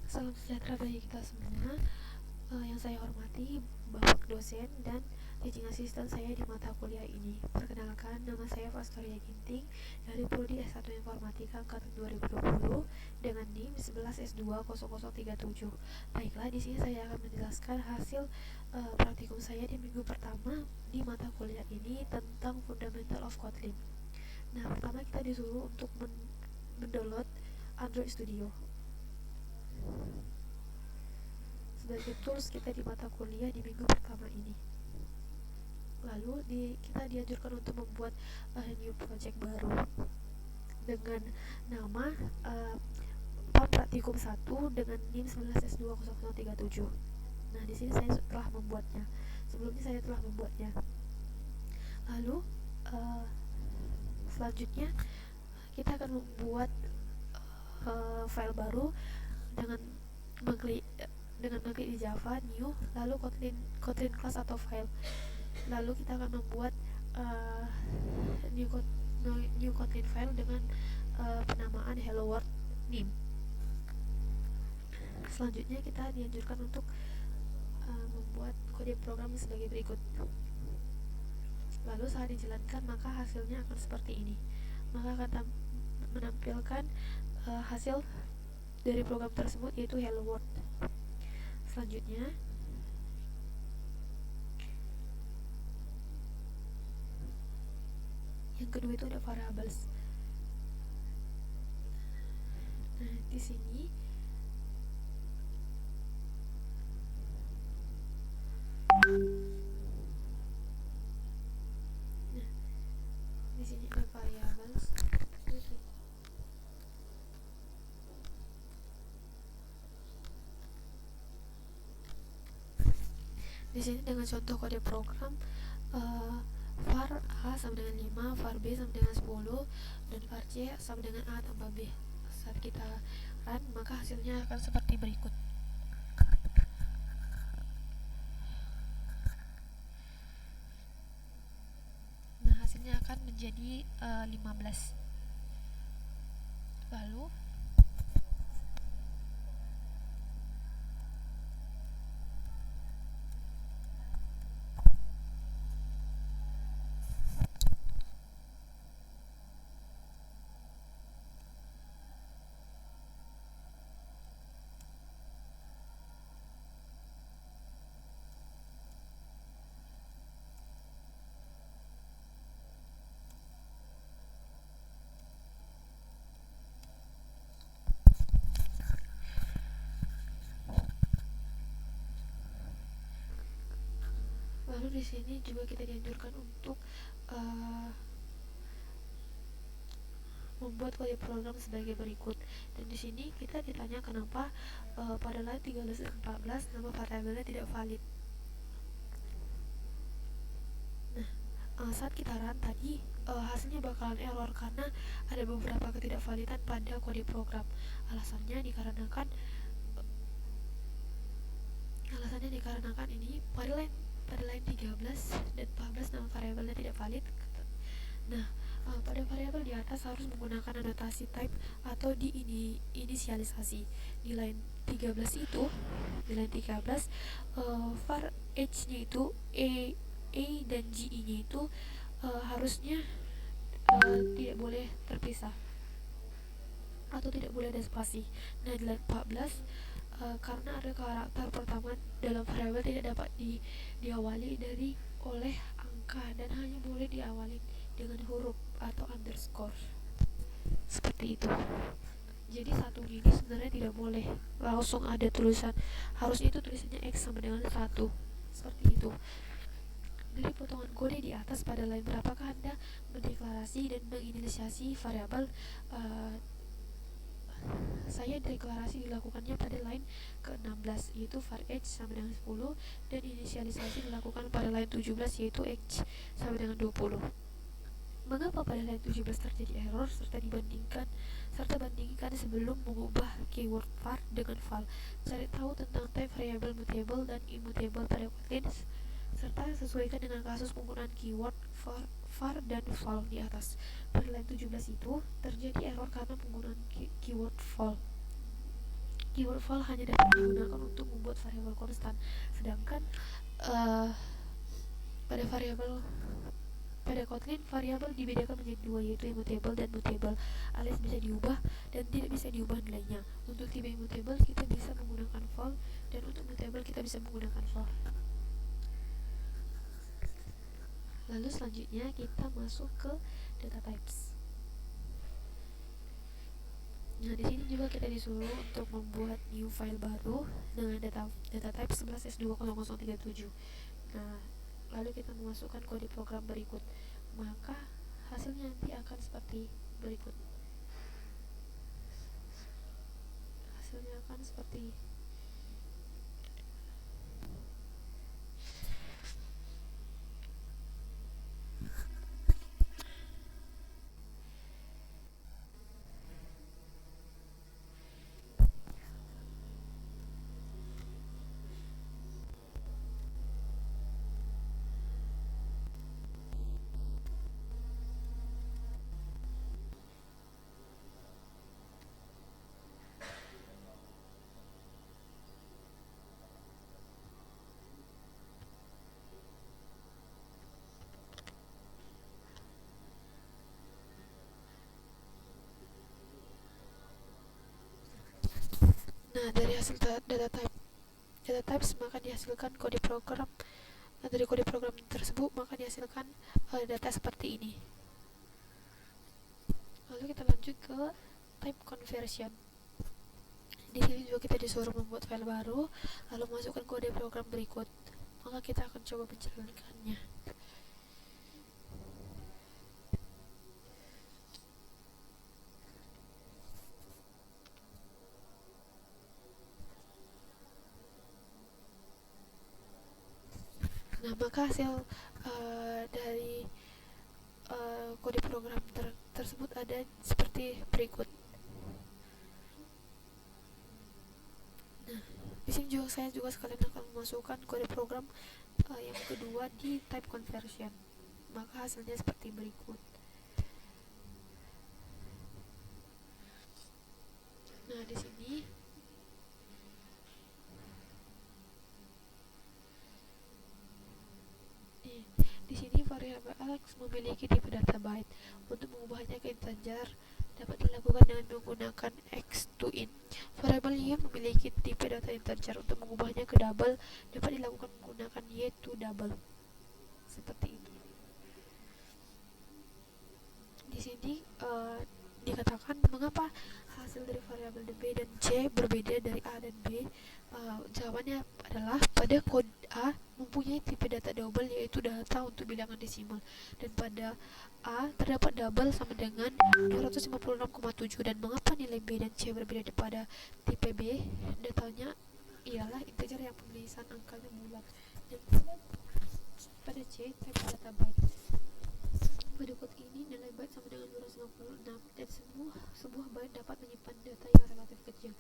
Salam sejahtera bagi kita semua. Yang saya hormati Bapak dosen dan teaching assistant saya di mata kuliah ini. Perkenalkan, nama saya Fastoria Ginting dari Prodi S1 Informatika angkatan 2020 dengan NIM 11S20037. Baiklah, di sini saya akan menjelaskan hasil praktikum saya di minggu pertama di mata kuliah ini tentang Fundamental of Kotlin. Nah, pertama kita disuruh untuk mendownload Android Studio sebagai tools kita di mata kuliah di minggu pertama ini. Lalu kita dianjurkan untuk membuat new project baru dengan nama PAM Praktikum 1 dengan NIM 11S20037. Nah, di sini saya telah membuatnya. Sebelumnya saya telah membuatnya. Lalu selanjutnya kita akan membuat file baru dengan mengklik di Java new, lalu Kotlin class atau file. Lalu kita akan membuat new Kotlin file dengan penamaan hello world name. Selanjutnya kita dianjurkan untuk membuat kode program sebagai berikut. Lalu saat dijalankan maka hasilnya akan seperti ini. Maka akan menampilkan hasil dari program tersebut, yaitu hello world. Selanjutnya yang kedua itu ada variables. Nah, di sini ada variables. Di sini dengan contoh kode program var A sama dengan 5, var B sama dengan 10, dan var C sama dengan A tambah B. Saat kita run maka hasilnya akan seperti berikut. Nah, hasilnya akan menjadi 15. Lalu di sini juga kita dianjurkan untuk membuat kode program sebagai berikut. Dan di sini kita ditanya kenapa pada line 13 dan 14 nama variabelnya tidak valid. Nah, saat kita run tadi hasilnya bakalan error karena ada beberapa ketidakvalidan pada kode program. Alasannya dikarenakan ini pada line 13 dan 14 nama variabelnya tidak valid. Nah, pada variabel di atas harus menggunakan anotasi type atau diinisialisasi. Di line 13 var h-nya itu a dan ge-nya itu harusnya tidak boleh terpisah atau tidak boleh ada spasi. Nah, di line 14 karena ada karakter pertama dalam variabel tidak dapat diawali oleh angka dan hanya boleh diawali dengan huruf atau underscore, seperti itu. Jadi satu ini sebenarnya tidak boleh langsung ada tulisan, harusnya itu tulisannya x sama dengan 1, seperti itu. Dari potongan kode di atas pada line berapakah Anda mendeklarasi dan menginisiasi variabel? Saya deklarasi dilakukannya pada line ke-16 yaitu var h sama dengan 10, dan inisialisasi dilakukan pada line 17 yaitu h sama dengan 20. Mengapa pada line 17 terjadi error serta bandingkan sebelum mengubah keyword var dengan val. Cari tahu tentang type variable mutable dan immutable pada Kotlin serta sesuaikan dengan kasus penggunaan keyword var dan val di atas. Pada line 17 itu terjadi error karena penggunaan keyword val. keyword val hanya dapat digunakan untuk membuat variabel konstan, sedangkan uh, pada variabel pada Kotlin, variabel dibedakan menjadi dua, yaitu immutable dan mutable, alias bisa diubah dan tidak bisa diubah nilainya. Untuk tipe immutable kita bisa menggunakan val, dan untuk mutable kita bisa menggunakan for. Lalu selanjutnya kita masuk ke data types. Nah, di sini juga kita disuruh untuk membuat new file baru dengan data type 11s20037. Nah, lalu kita memasukkan kode program berikut. Maka hasilnya nanti akan seperti berikut. Hasilnya akan seperti Nah, dari hasil data types maka dihasilkan kode program. Nah, dari kode program tersebut maka dihasilkan data seperti ini. Lalu kita lanjut ke type conversion. Di sini juga kita disuruh membuat file baru, lalu masukkan kode program berikut. Maka kita akan coba menjalankannya. Nah, maka hasil dari kode program tersebut ada seperti berikut. Nah, di sini juga saya sekalian akan memasukkan kode program yang kedua di type conversion. Maka hasilnya seperti berikut. Nah, di sini variabel Alex memiliki tipe data byte. Untuk mengubahnya ke integer dapat dilakukan dengan menggunakan x2int. Variabel y memiliki tipe data integer. Untuk mengubahnya ke double dapat dilakukan menggunakan y2double. Seperti ini. Di sini dikatakan mengapa hasil dari variabel b dan c berbeda dari a dan b. Jawabannya adalah pada kode A mempunyai tipe data double, yaitu data untuk bilangan desimal, dan pada A terdapat double sama dengan 256,7. Dan mengapa nilai B dan C berbeda pada tipe B? Datanya ialah integer yang penulisan angkanya bulat, dan pada C tipe data byte. Pada kode ini nilai byte sama dengan 256, dan sebuah byte dapat menyimpan data yang relatif kecil.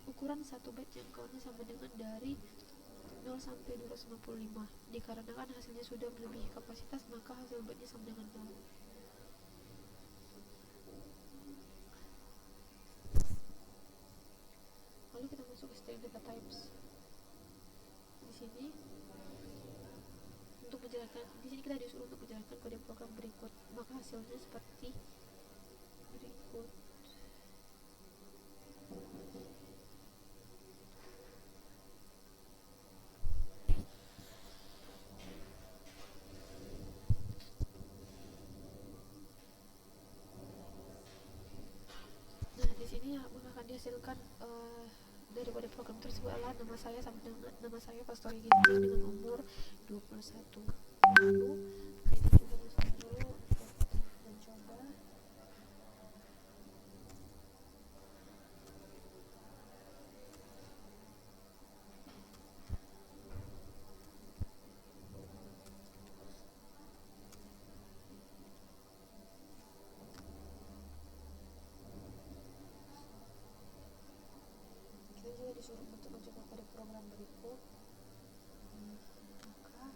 Ukuran satu byte jangkauannya sama dengan dari 0 sampai 255. Dikarenakan hasilnya sudah melebihi kapasitas, maka hasil byte-nya sama dengan 0. Lalu kita masuk ke string data types. Di sini kita disuruh untuk menjalankan kode program berikut. Maka hasilnya seperti berikut. Nah, di sini akan dihasilkan dari kode program tersebut adalah nama saya Pastor Ginting dengan umur 21. Lalu kita coba masuk dulu untuk mencoba. Kita juga disuruh untuk mencoba kode program berikut. Maka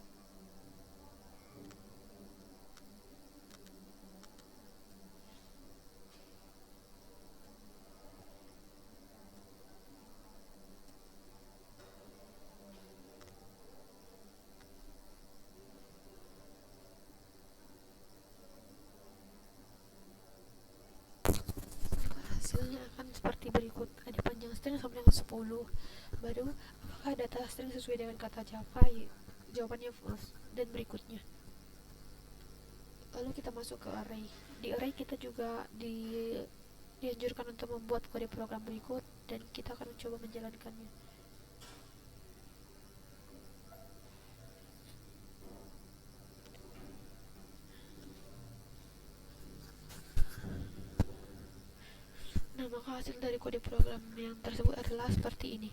hasilnya akan seperti berikut. Ada panjang string sama dengan 10. Baru apakah data string sesuai dengan kata Java? Jawabannya false. Dan berikutnya. Lalu kita masuk ke array. Di array kita juga dianjurkan untuk membuat kode program berikut dan kita akan mencoba menjalankannya. Nah, maka hasil dari kode program yang tersebut adalah seperti ini.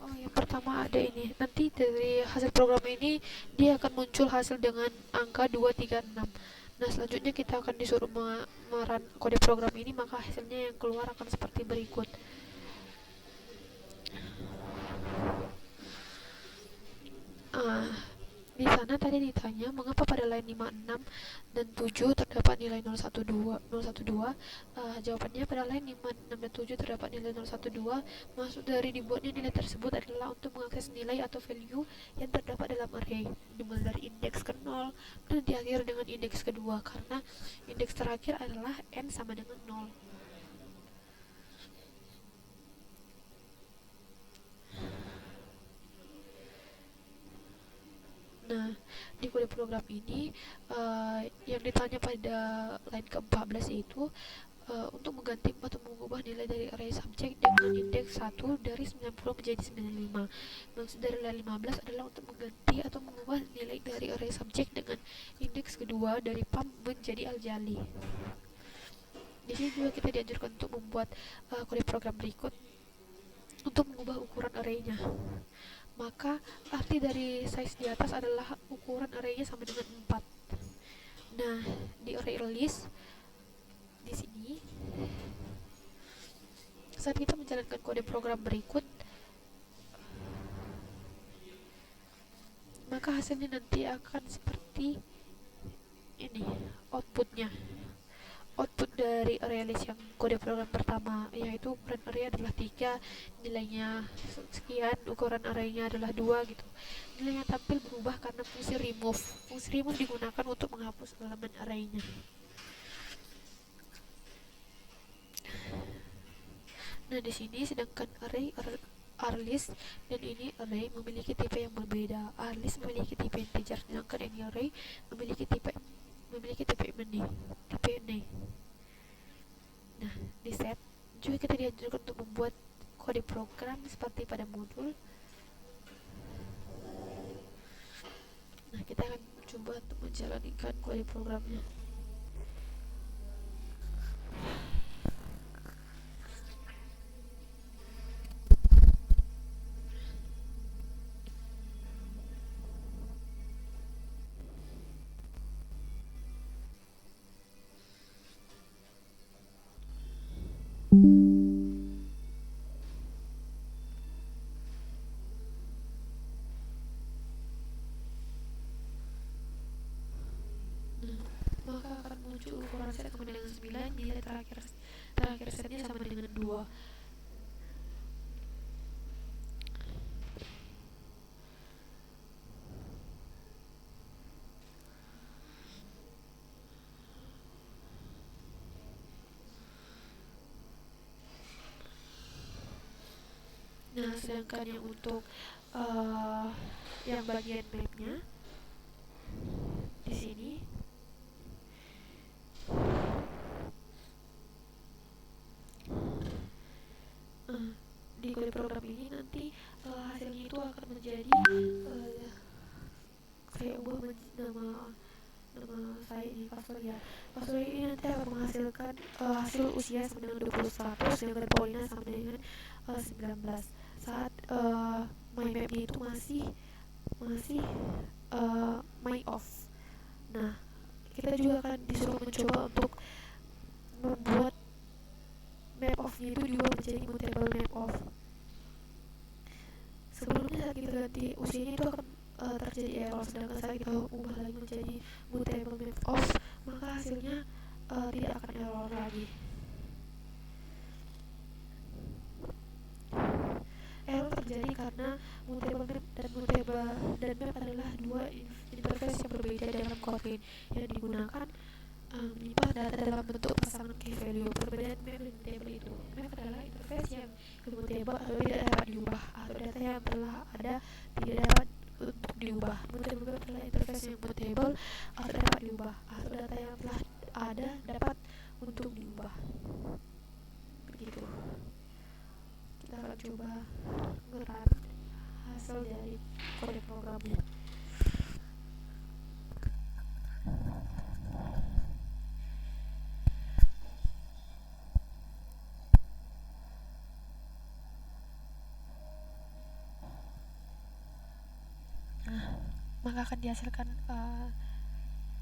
Oh, yang pertama ada ini. Nanti dari hasil program ini dia akan muncul hasil dengan angka 236. Nah, selanjutnya kita akan disuruh meran kode program ini, maka hasilnya yang keluar akan seperti berikut. Ah, di sana tadi ditanya mengapa pada line 56 dan 7 terdapat nilai 012. Jawabannya pada line 56 dan 7 terdapat nilai 012. Maksud dari dibuatnya nilai tersebut adalah untuk mengakses nilai atau value yang terdapat dalam array, dimulai dari indeks ke 0 dan diakhiri dengan indeks kedua, karena indeks terakhir adalah n sama dengan 0. Nah, di kode program ini yang ditanya pada line ke-14 yaitu untuk mengganti atau mengubah nilai dari array subject dengan indeks 1 dari 90 menjadi 95. Maksud dari line 15 adalah untuk mengganti atau mengubah nilai dari array subject dengan indeks kedua dari pam menjadi aljali. Di sini juga kita dianjurkan untuk membuat kode program berikut untuk mengubah ukuran arraynya. Maka arti dari size di atas adalah ukuran arraynya sama dengan 4. Nah, di array list di sini saat kita menjalankan kode program berikut, maka hasilnya nanti akan seperti ini outputnya. Output dari array list yang kode program pertama, yaitu ukuran array adalah 3, nilainya sekian, ukuran arraynya adalah 2 gitu. Nilai yang tampil berubah karena fungsi remove. Fungsi remove digunakan untuk menghapus elemen arraynya. Nah, di sini sedangkan arraylist dan ini array memiliki tipe yang berbeda. Arraylist memiliki tipe integer, sedangkan ini array memiliki tipe ini. Nah, di set juga kita dianjurkan untuk membuat kode program seperti pada modul. Nah, kita akan coba untuk menjalankan kode programnya. Maka akan muncul ukuran set sama dengan 9, nilai terakhir setnya sama dengan 2. Nah, sedangkan yang untuk yang bagian mapnya di sini di kode program ini nanti hasilnya itu akan menjadi saya ubah nama saya ini password ya. Password ini nanti akan menghasilkan hasil usia sama dengan 21, sedangkan poinnya sama dengan 19. Saat my mapnya itu masih my off. Nah, kita juga akan disuruh mencoba untuk membuat map of-nya itu diubah menjadi mutable map of. Sebelumnya saat kita ganti usianya itu akan terjadi error, sedangkan saat kita ubah lagi menjadi mutable map of, maka hasilnya tidak akan error lagi. Error terjadi karena mutable map dan map adalah dua interface yang berbeda dalam Kotlin yang digunakan menyimpan data dalam bentuk pasangan key value. Perbedaan map dan mutable itu, map adalah interface yang immutable atau tidak dapat diubah, atau data yang telah ada tidak dapat untuk diubah. Mutable map adalah interface yang mutable atau dapat diubah, atau data yang telah ada dapat untuk diubah. Begitu. Kita akan coba ngerun hasil dari kode programnya. Maka akan dihasilkan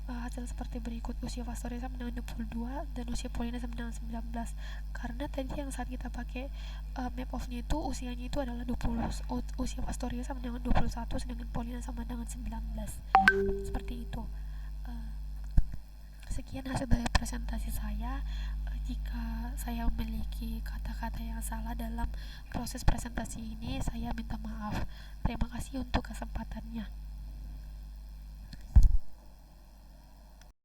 hasil seperti berikut. Usia Pastori sama dengan 22 dan usia Polina sama dengan 19. Karena tadi yang saat kita pakai map of-nya itu usianya itu adalah 20. Usia Pastori sama dengan 21, sedangkan Polina sama dengan 19. Seperti itu. Sekian hasil dari presentasi saya. Jika saya memiliki kata-kata yang salah dalam proses presentasi ini, saya minta maaf. Terima kasih untuk kesempatannya.